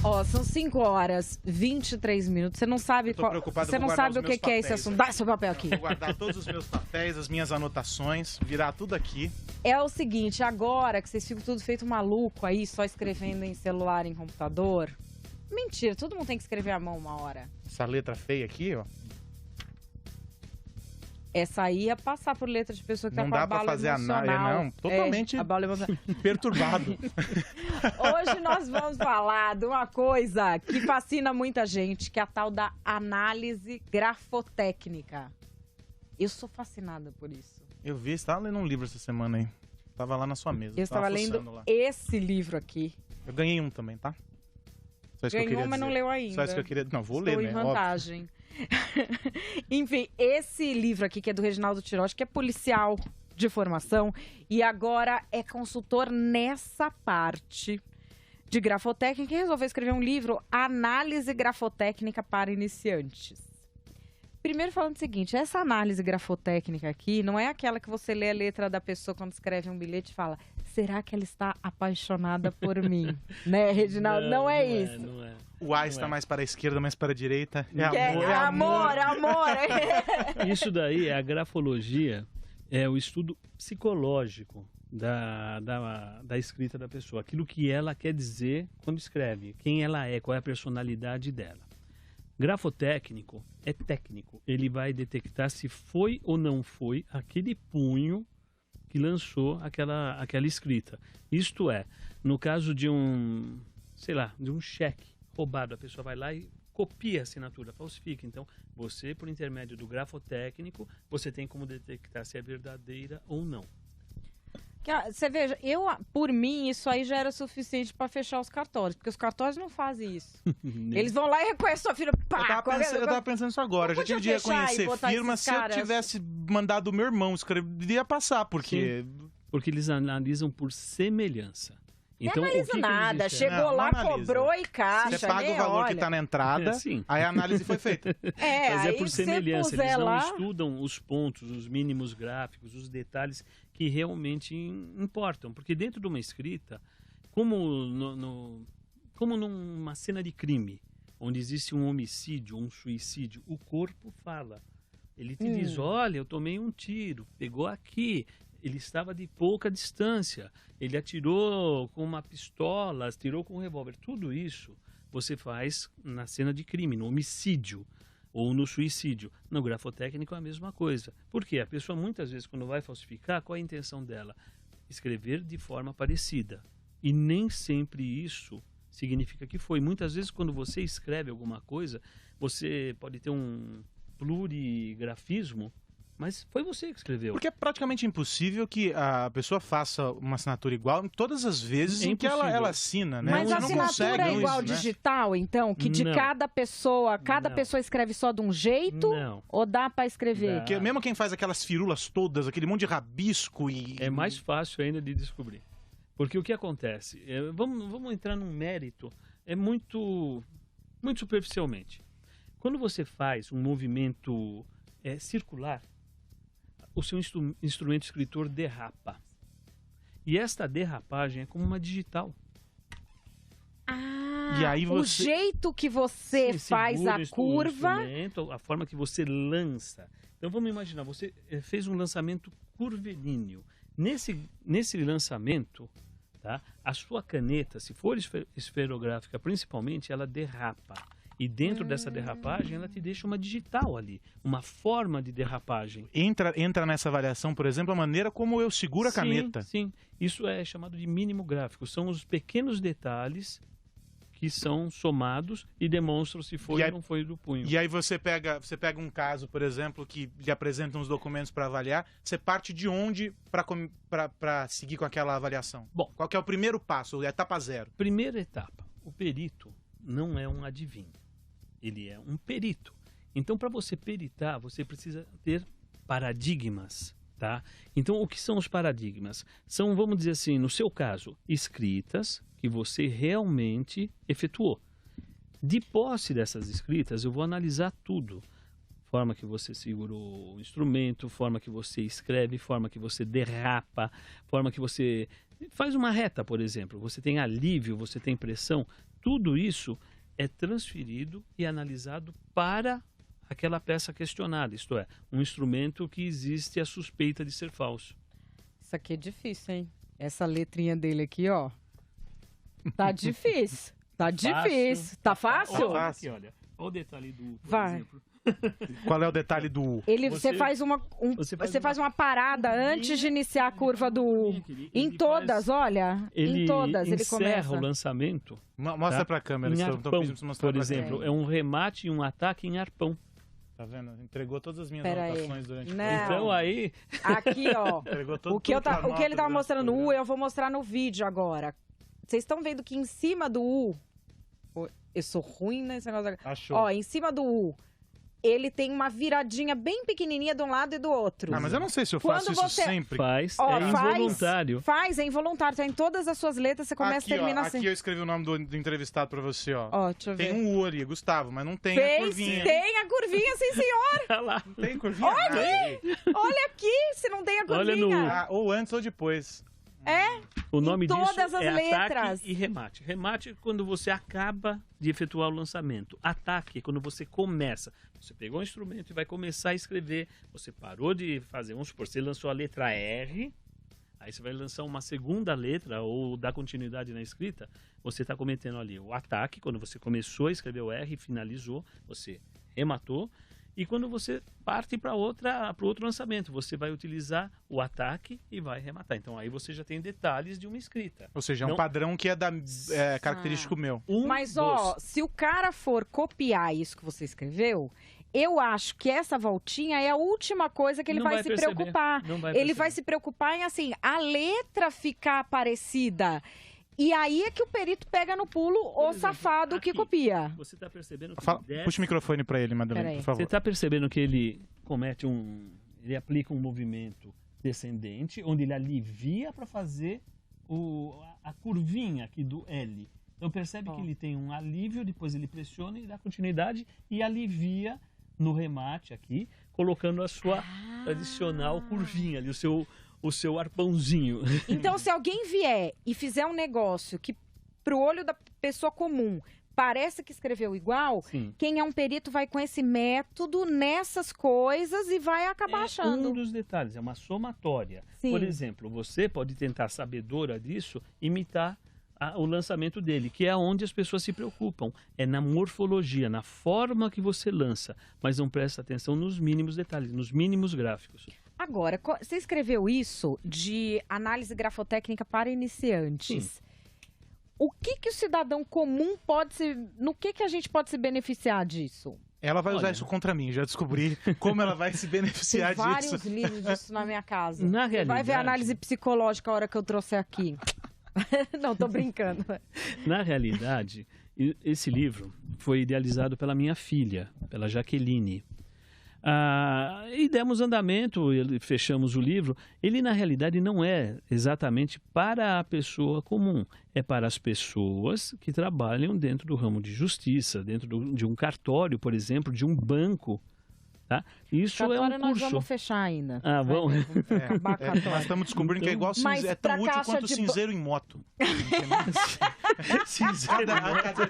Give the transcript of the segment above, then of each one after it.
Ó, são 5h23. Você não sabe você não sabe o que é esse assunto. Dá seu papel aqui. Vou guardar todos os meus papéis, as minhas anotações, virar tudo aqui. É o seguinte, agora que vocês ficam tudo feito maluco aí, só escrevendo em celular, em computador. Mentira, todo mundo tem que escrever à mão uma hora. Essa letra feia aqui, ó. Essa aí ia passar por letra de pessoa que não tá com a bala emocional. Não dá pra fazer análise, não. Totalmente perturbado. Hoje nós vamos falar de uma coisa que fascina muita gente, que é a tal da análise grafotécnica. Eu sou fascinada por isso. Eu vi, você estava lendo um livro essa semana aí. Tava lá na sua mesa. Eu estava lendo esse livro aqui. Eu ganhei um também, tá? Só isso Ganhou, mas não leu ainda. Só isso que eu queria... Não, vou Estou ler, em vantagem. Enfim, esse livro aqui, que é do Reginaldo Tiroche, que é policial de formação e agora é consultor nessa parte de grafotécnica e resolveu escrever um livro, Análise Grafotécnica para Iniciantes. Primeiro falando o seguinte, essa análise grafotécnica aqui não é aquela que você lê a letra da pessoa quando escreve um bilhete e fala, será que ela está apaixonada por mim? Né, Reginaldo? Não é isso. Não é. O A está mais para a esquerda, mais para a direita. Amor. Isso daí é a grafologia, é o estudo psicológico da escrita da pessoa. Aquilo que ela quer dizer quando escreve, quem ela é, qual é a personalidade dela. Grafotécnico é técnico. Ele vai detectar se foi ou não foi aquele punho que lançou aquela escrita. Isto é, no caso de um cheque roubado, a pessoa vai lá e copia a assinatura, falsifica. Então, você, por intermédio do grafotécnico, você tem como detectar se é verdadeira ou não. Você veja, por mim, isso aí já era suficiente para fechar os cartórios, porque os cartórios não fazem isso. Eles vão lá e reconhecem sua firma. Pá, eu tava pensando isso agora. Eu já tive de reconhecer firma. Se eu tivesse mandado o meu irmão escrever, ia passar, porque... Sim, porque eles analisam por semelhança. Então, não analisa nada, chegou lá, cobrou e caixa. Você paga o valor que está na entrada, aí a análise foi feita. Mas é por semelhança, eles não estudam os pontos, os mínimos gráficos, os detalhes que realmente importam. Porque dentro de uma escrita, como numa cena de crime, onde existe um homicídio, um suicídio, o corpo fala. Ele te diz, olha, eu tomei um tiro, pegou aqui. Ele estava de pouca distância, ele atirou com uma pistola, atirou com um revólver. Tudo isso você faz na cena de crime, no homicídio ou no suicídio. No grafotécnico é a mesma coisa. Por quê? A pessoa muitas vezes, quando vai falsificar, qual é a intenção dela? Escrever de forma parecida. E nem sempre isso significa que foi. Muitas vezes, quando você escreve alguma coisa, você pode ter um plurigrafismo, mas foi você que escreveu. Porque é praticamente impossível que a pessoa faça uma assinatura igual todas as vezes em que ela assina, né? Mas a assinatura é igual isso, digital, né? Então? Que de cada pessoa escreve só de um jeito? Não. Ou dá para escrever? Porque mesmo quem faz aquelas firulas todas, aquele monte de rabisco e... É mais fácil ainda de descobrir. Porque o que acontece? Vamos entrar num mérito, muito superficialmente. Quando você faz um movimento circular, o seu instrumento escritor derrapa. E esta derrapagem é como uma digital. E aí o jeito que você faz a curva... A forma que você lança. Então vamos imaginar, você fez um lançamento curvilíneo. Nesse lançamento, tá, a sua caneta, se for esferográfica principalmente, ela derrapa. E dentro dessa derrapagem, ela te deixa uma digital ali, uma forma de derrapagem. Entra nessa avaliação, por exemplo, a maneira como eu seguro a caneta. Sim, isso é chamado de mínimo gráfico. São os pequenos detalhes que são somados e demonstram se foi ou não foi do punho. E aí você pega um caso, por exemplo, que lhe apresenta uns documentos para avaliar, você parte de onde para seguir com aquela avaliação? Bom, qual que é o primeiro passo, a etapa zero? Primeira etapa, o perito não é um adivinho. Ele é um perito. Então, para você peritar, você precisa ter paradigmas, tá? Então, o que são os paradigmas? São, vamos dizer assim, no seu caso, escritas que você realmente efetuou. De posse dessas escritas, eu vou analisar tudo. Forma que você segurou o instrumento, forma que você escreve, forma que você derrapa, forma que você faz uma reta, por exemplo. Você tem alívio, você tem pressão. tudo isso é transferido e analisado para aquela peça questionada, isto é, um instrumento que existe a suspeita de ser falso. Isso aqui é difícil, hein? Essa letrinha dele aqui, ó. Tá difícil. Tá difícil. Tá fácil? Olha aqui, olha. Olha o detalhe do U, por Vai. exemplo. Qual é o detalhe do U? Você faz uma parada antes de iniciar a curva do U. Em todas, olha. Em todas ele encerra começa. o lançamento. Mostra pra câmera. Em se eu arpão, tô pedindo pra você mostrar por pra exemplo, câmera. é um remate e um ataque em arpão. Tá vendo? Entregou todas as minhas Pera aí. anotações durante o Não. programa. Então aí, Aqui, ó. Entregou O que ele tava durante mostrando no U, programa. eu vou mostrar no vídeo agora. Vocês estão vendo que em cima do U... Eu sou ruim nesse negócio. Achou. Ó, em cima do U, ele tem uma viradinha bem pequenininha de um lado e do outro. Ah, mas eu não sei se eu Quando faço isso você- sempre. faz, Ó, é involuntário. Faz, é involuntário. Tá em todas as suas letras, você começa Aqui, e termina ó, assim. aqui eu escrevi o nome do entrevistado pra você, ó. Ó, deixa eu ver. Tem um U ali, Gustavo, mas não tem a Fez, curvinha. tem a curvinha, sim, senhor. Olha lá. Não tem curvinha? Olha aqui, se não tem a curvinha. Olha no- Ah, ou antes ou depois. É, O nome disso todas as é letras. ataque e remate. Remate é quando você acaba de efetuar o lançamento. Ataque é quando você começa. Você pegou o instrumento e vai começar a escrever. Você parou de fazer, vamos supor, você lançou a letra R, aí você vai lançar uma segunda letra ou dar continuidade na escrita. Você está cometendo ali o ataque, quando você começou a escrever o R e finalizou, você rematou. E quando você parte para o outro lançamento, você vai utilizar o ataque e vai rematar. Então aí você já tem detalhes de uma escrita. Ou seja, é um Não- padrão que é característico meu. mas ó, se o cara for copiar isso que você escreveu, eu acho que essa voltinha é a última coisa que ele Não vai se perceber, preocupar. não vai Ele vai perceber. se preocupar em, assim, a letra ficar parecida. E aí é que o perito pega no pulo o exemplo, safado que aqui. copia. Você está percebendo que Puxa o microfone pra ele, Madalena, Peraí. por Você favor. está percebendo que ele comete ele aplica um movimento descendente, onde ele alivia para fazer a curvinha aqui do L. Então percebe que ele tem um alívio, depois ele pressiona e dá continuidade e alivia no remate aqui, colocando a sua tradicional curvinha ali, o seu arpãozinho. Então, se alguém vier e fizer um negócio que, pro olho da pessoa comum, parece que escreveu igual, Sim. quem é um perito vai com esse método nessas coisas e vai acabar achando. Um dos detalhes, é uma somatória. Sim. Por exemplo, você pode tentar, sabedora disso, imitar o lançamento dele, que é onde as pessoas se preocupam. É na morfologia, na forma que você lança, mas não presta atenção nos mínimos detalhes, nos mínimos gráficos. Agora, você escreveu isso de análise grafotécnica para iniciantes. Sim. O que o cidadão comum no que a gente pode se beneficiar disso? Ela vai usar Olha. isso contra mim, já descobri como ela vai se Tem beneficiar vários disso. livros disso na minha casa. Na Você vai ver realidade- a análise psicológica a hora que eu trouxer aqui. Não, tô brincando. Na realidade, esse livro foi idealizado pela minha filha, pela Jaqueline. E demos andamento, fechamos o livro. Ele, na realidade, não é exatamente para a pessoa comum. É para as pessoas que trabalham dentro do ramo de justiça, dentro de um cartório, por exemplo, de um banco. Tá? Isso é Cartório um nós curso. vamos fechar ainda. Ah, vamos. Acabar com a Nós cartório. estamos descobrindo que é igual Mas é tão pra útil caixa quanto de cinzeiro em moto. Sincero.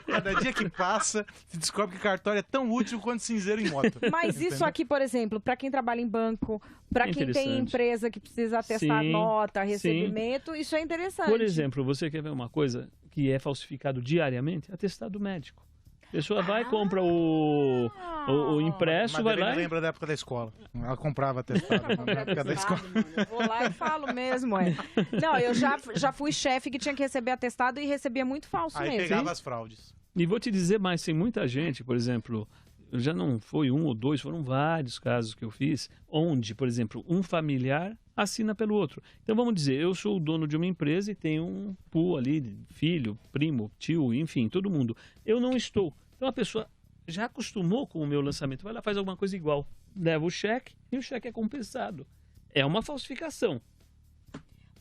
Cada dia que passa, se descobre que cartório é tão útil quanto cinzeiro em moto. Mas isso aqui, por exemplo, para quem trabalha em banco, para quem tem Interessante. empresa que precisa atestar Sim, nota, sim. recebimento, isso é interessante. Por exemplo, você quer ver uma coisa que é falsificado diariamente? Atestado médico. A pessoa vai, compra o impresso, vai Madalena lá e... lembra da época da escola. Ela comprava atestado na época da escola. Eu vou lá e falo mesmo, é. Não, eu já fui chefe que tinha que receber atestado e recebia muito falso Aí mesmo. pegava as fraudes. E vou te dizer mais, tem muita gente, por exemplo, já não foi um ou dois, foram vários casos que eu fiz, onde, por exemplo, um familiar assina pelo outro. Então vamos dizer, eu sou o dono de uma empresa e tenho um pool ali, filho, primo, tio, enfim, todo mundo. Eu não estou. Então a pessoa já acostumou com o meu lançamento, vai lá, faz alguma coisa igual, leva o cheque e o cheque é compensado. É uma falsificação.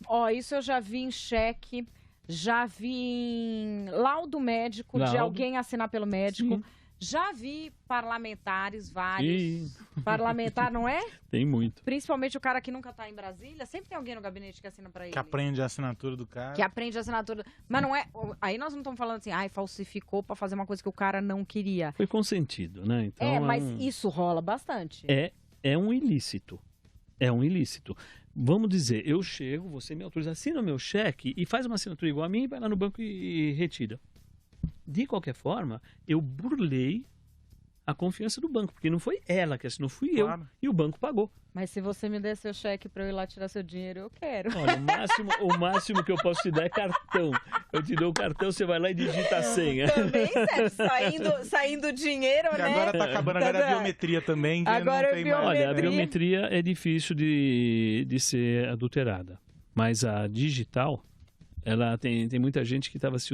Ó, isso eu já vi em cheque, já vi em laudo médico, de Laudo. alguém assinar pelo médico. Sim. Já vi parlamentares, vários. E Parlamentar, não é? tem muito. Principalmente o cara que nunca tá em Brasília. Sempre tem alguém no gabinete que assina pra ele. Que aprende a assinatura do cara. Que aprende a assinatura. Mas não é... Aí nós não estamos falando assim, falsificou pra fazer uma coisa que o cara não queria. Foi consentido, né? Então, Mas isso rola bastante. É um ilícito. É um ilícito. Vamos dizer, eu chego, você me autoriza, assina o meu cheque e faz uma assinatura igual a mim, vai lá no banco e retira. De qualquer forma, eu burlei a confiança do banco, porque não foi ela que assinou, fui Claro. eu, e o banco pagou. Mas se você me der seu cheque pra eu ir lá tirar seu dinheiro, eu quero. Olha, o máximo que eu posso te dar é cartão. Eu te dou o cartão, você vai lá e digita a senha. Também, Sérgio, saindo dinheiro, E né? agora tá acabando agora a biometria também. Que Agora não tem mais. Olha, a biometria é difícil de ser adulterada, mas a digital, ela tem muita gente que estava se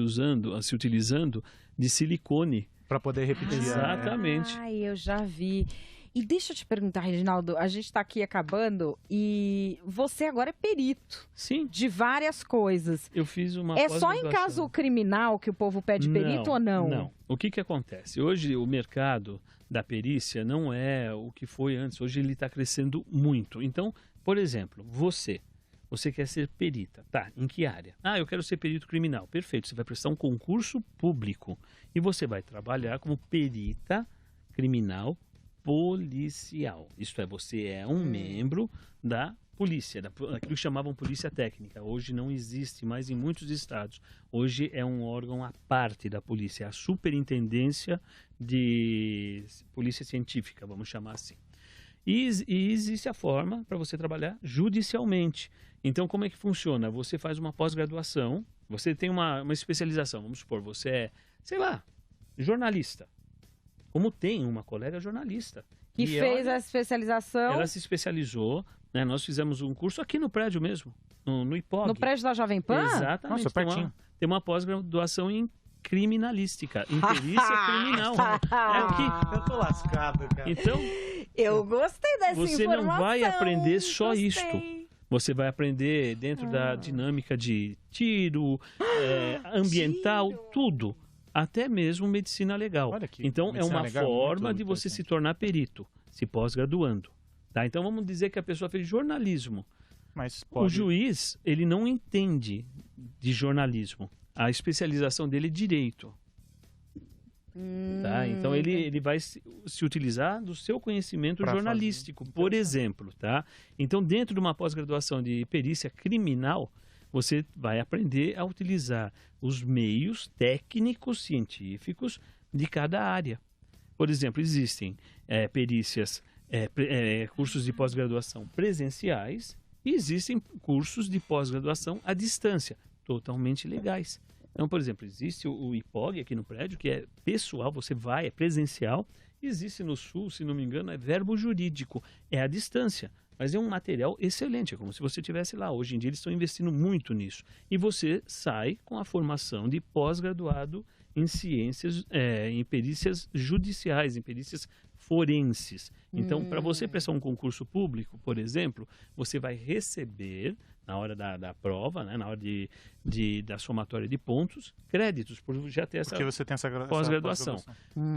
utilizando de silicone. Pra poder repetir. Exatamente. Eu já vi. E deixa eu te perguntar, Reginaldo, a gente tá aqui acabando e você agora é perito Sim, de várias coisas. eu fiz uma É só em pós-graduação. caso criminal que o povo pede perito ou não? Não. O que acontece? Hoje o mercado da perícia não é o que foi antes. Hoje ele está crescendo muito. Então, por exemplo, você quer ser perita. Tá, em que área? Eu quero ser perito criminal. Perfeito, você vai prestar um concurso público e você vai trabalhar como perita criminal policial. Isto é, você é um membro da polícia, daquilo que chamavam polícia técnica. Hoje não existe mais em muitos estados. Hoje é um órgão à parte da polícia, a superintendência de polícia científica, vamos chamar assim. E existe a forma para você trabalhar judicialmente. Então, como é que funciona? Você faz uma pós-graduação, você tem uma especialização. Vamos supor, você é, sei lá, jornalista. Como tem uma colega jornalista. Que fez a especialização Ela se especializou, né? Nós fizemos um curso aqui no prédio mesmo, no IPOG. no prédio da Jovem Pan? Exatamente. Nossa, pertinho. Tem uma pós-graduação em criminalística, em perícia criminal. É aqui. Eu tô lascado, cara. Então, Eu gostei dessa você informação. não vai aprender só Gostei. isto. Você vai aprender dentro da dinâmica de tiro, ambiental, tudo. Até mesmo medicina legal. Olha aqui, Então, é medicina uma legal é forma muito de você se interessante. tornar perito, se pós-graduando. Tá? Então, vamos dizer que a pessoa fez jornalismo. Mas O pode... juiz, ele não entende de jornalismo. A especialização dele é direito. Tá? Então, ele vai se utilizar do seu conhecimento Pra jornalístico, fazer. por exemplo. Tá? Então, dentro de uma pós-graduação de perícia criminal, você vai aprender a utilizar os meios técnicos, científicos de cada área. Por exemplo, existem perícias, cursos de pós-graduação presenciais e existem cursos de pós-graduação à distância, totalmente legais. Então, por exemplo, existe o IPOG aqui no prédio, que é pessoal, você vai, é presencial. Existe no Sul, se não me engano, é verbo jurídico, é à distância. Mas é um material excelente, é como se você estivesse lá. Hoje em dia eles estão investindo muito nisso. E você sai com a formação de pós-graduado em ciências, em perícias judiciais, em perícias forenses. Então, para você prestar um concurso público, por exemplo, você vai receber, na hora da prova, né, na hora da somatória de pontos, créditos, por já ter essa Porque você tem essa pós-graduação.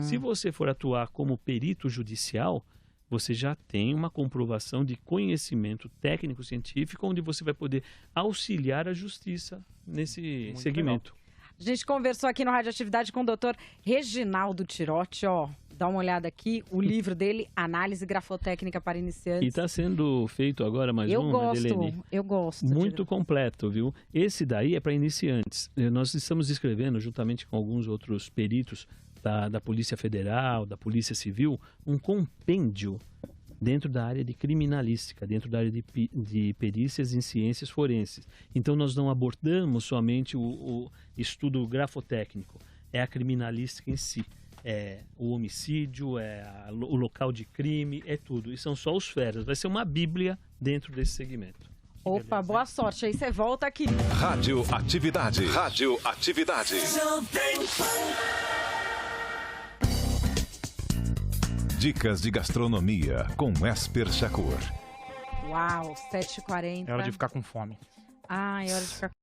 Se você for atuar como perito judicial, você já tem uma comprovação de conhecimento técnico-científico, onde você vai poder auxiliar a justiça nesse Muito segmento. legal. A gente conversou aqui no Radioatividade com o doutor Reginaldo Tirotti, ó. Dá uma olhada aqui, o livro dele, Análise Grafotécnica para E Iniciantes. está sendo feito agora mais Eu um, gosto, Adelene. eu gosto. Muito completo, viu? Esse daí é para iniciantes. Nós estamos escrevendo, juntamente com alguns outros peritos da Polícia Federal, da Polícia Civil, um compêndio dentro da área de criminalística, dentro da área de perícias em ciências forenses. Então, nós não abordamos somente o estudo grafotécnico, é a criminalística em si. É o homicídio, o local de crime, é tudo. E são só os feras. Vai ser uma bíblia dentro desse segmento. Opa, boa sorte. Aí você volta aqui. Radioatividade. Radioatividade. Dicas de gastronomia com Esper Shakur. Uau, 7h40. É hora de ficar com fome. É hora de ficar